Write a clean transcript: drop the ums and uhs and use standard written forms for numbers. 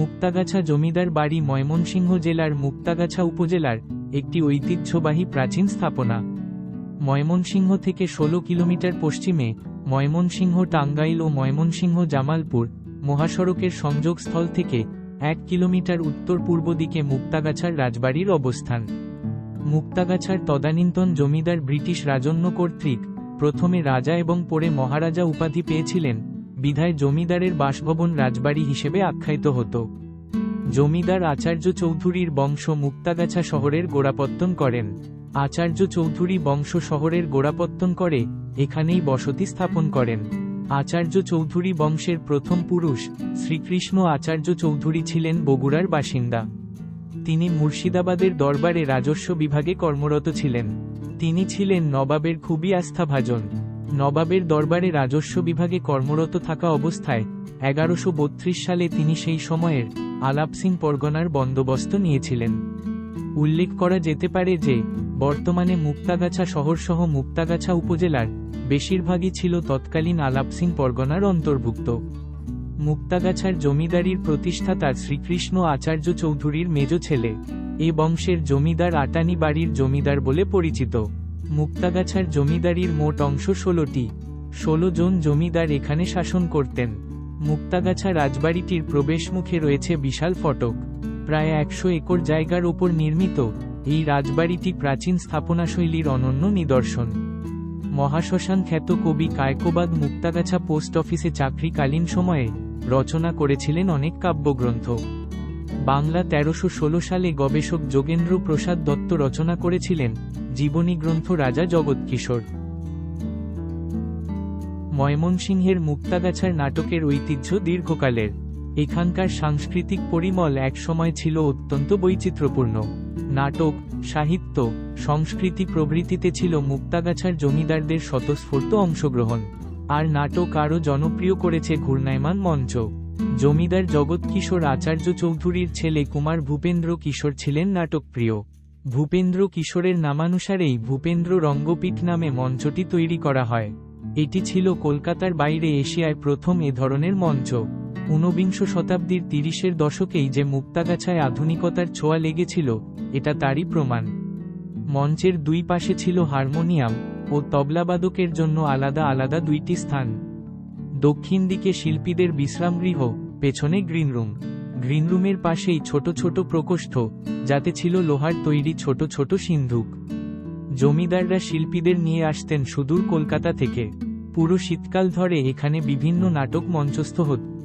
মুক্তাগাছা জমিদার বাড়ি ময়মনসিংহ জেলার মুক্তাগাছা উপজেলার একটি ঐতিহ্যবাহী প্রাচীন স্থাপনা। ময়মনসিংহ থেকে ১৬ কিলোমিটার পশ্চিমে, ময়মনসিংহ টাঙ্গাইল ও ময়মনসিংহ জামালপুর মহাসড়কের সংযোগস্থল থেকে ১ কিলোমিটার উত্তর-পূর্ব দিকে মুক্তাগাছার রাজবাড়ির অবস্থান। মুক্তাগাছার তদানীন্তন জমিদার ব্রিটিশ রাজন্য কর্তৃক প্রথমে রাজা এবং পরে মহারাজা উপাধি পেয়েছিলেন, বিধায় জমিদারের বাসভবন রাজবাড়ি হিসেবে আখ্যায়িত হতো। জমিদার আচার্য চৌধুরীর বংশ মুক্তাগাছা শহরের গোড়াপত্তন করেন। আচার্য চৌধুরী বংশ শহরের গোড়াপত্তন করে এখানেই বসতি স্থাপন করেন। আচার্য চৌধুরী বংশের প্রথম পুরুষ শ্রীকৃষ্ণ আচার্য চৌধুরী ছিলেন বগুড়ার বাসিন্দা। তিনি মুর্শিদাবাদের দরবারে রাজস্ব বিভাগে কর্মরত ছিলেন। তিনি ছিলেন নবাবের খুবই আস্থাভাজন। নবাবের দরবারে রাজস্ব বিভাগে কর্মরত থাকা অবস্থায় ১১৩২ সালে তিনি সেই সময়ের আলাপসিং পরগনার বন্দোবস্ত নিয়েছিলেন। উল্লেখ করা যেতে পারে যে, বর্তমানে মুক্তাগাছা শহরসহ মুক্তাগাছা উপজেলার বেশিরভাগই ছিল তৎকালীন আলাপসিং পরগনার অন্তর্ভুক্ত। মুক্তাগাছার জমিদারির প্রতিষ্ঠাতা শ্রীকৃষ্ণ আচার্য চৌধুরীর মেজ ছেলে। এ বংশের জমিদার আটানি বাড়ির জমিদার বলে পরিচিত। মুক্তাগাছার জমিদারির মোট অংশ ১৬টি। ১৬ জন জমিদার এখানে শাসন করতেন। মুক্তাগাছা রাজবাড়িটির প্রবেশমুখে রয়েছে বিশাল ফটক। প্রায় ১০০ একর জায়গার ওপর নির্মিত এই রাজবাড়িটি প্রাচীন স্থাপনাশৈলীর অনন্য নিদর্শন। মহাশ্মশান খ্যাত কবি কায়কোবাদ মুক্তাগাছা পোস্ট অফিসে চাকরিকালীন সময়ে রচনা করেছিলেন অনেক কাব্যগ্রন্থ। বাংলা ১৩১৬ সালে গবেষক যোগেন্দ্র প্রসাদ দত্ত রচনা করেছিলেন জীবনী গ্রন্থ রাজা জগৎকিশোর। ময়মনসিংহের মুক্তাগাছার নাটকের ঐতিহ্য দীর্ঘকালের। এখানকার সাংস্কৃতিক পরিমল একসময় ছিল অত্যন্ত বৈচিত্র্যপূর্ণ। নাটক, সাহিত্য, সংস্কৃতি প্রভৃতিতে ছিল মুক্তাগাছার জমিদারদের স্বতঃস্ফূর্ত অংশগ্রহণ। আর নাটক আরও জনপ্রিয় করেছে ঘূর্ণায়মান মঞ্চ। জমিদার জগৎকিশোর আচার্য চৌধুরীর ছেলে কুমার ভূপেন্দ্র কিশোর ছিলেন নাটকপ্রিয়। ভূপেন্দ্র কিশোরের নামানুসারেই ভূপেন্দ্র রঙ্গপীঠ নামে মঞ্চটি তৈরি করা হয়। এটি ছিল কলকাতার বাইরে এশিয়ায় প্রথম এ ধরনের মঞ্চ। ঊনবিংশ শতাব্দীর ৩০-এর দশকেই যে মুক্তাগাছায় আধুনিকতার ছোঁয়া লেগেছিল, এটা তারই প্রমাণ। মঞ্চের দুই পাশে ছিল হারমোনিয়াম ও তবলাবাদকের জন্য আলাদা আলাদা দুইটি স্থান। দক্ষিণ দিকে শিল্পীদের বিশ্রামগৃহ, পেছনে গ্রিনরুম। গ্রিনরুমের পাশেই ছোট ছোট প্রকোষ্ঠ, যাতে ছিল লোহার তৈরি ছোট ছোট সিন্ধুক। জমিদাররা শিল্পীদের নিয়ে আসতেন সুদূর কলকাতা থেকে। পুরো শীতকাল ধরে এখানে বিভিন্ন নাটক মঞ্চস্থ হতো।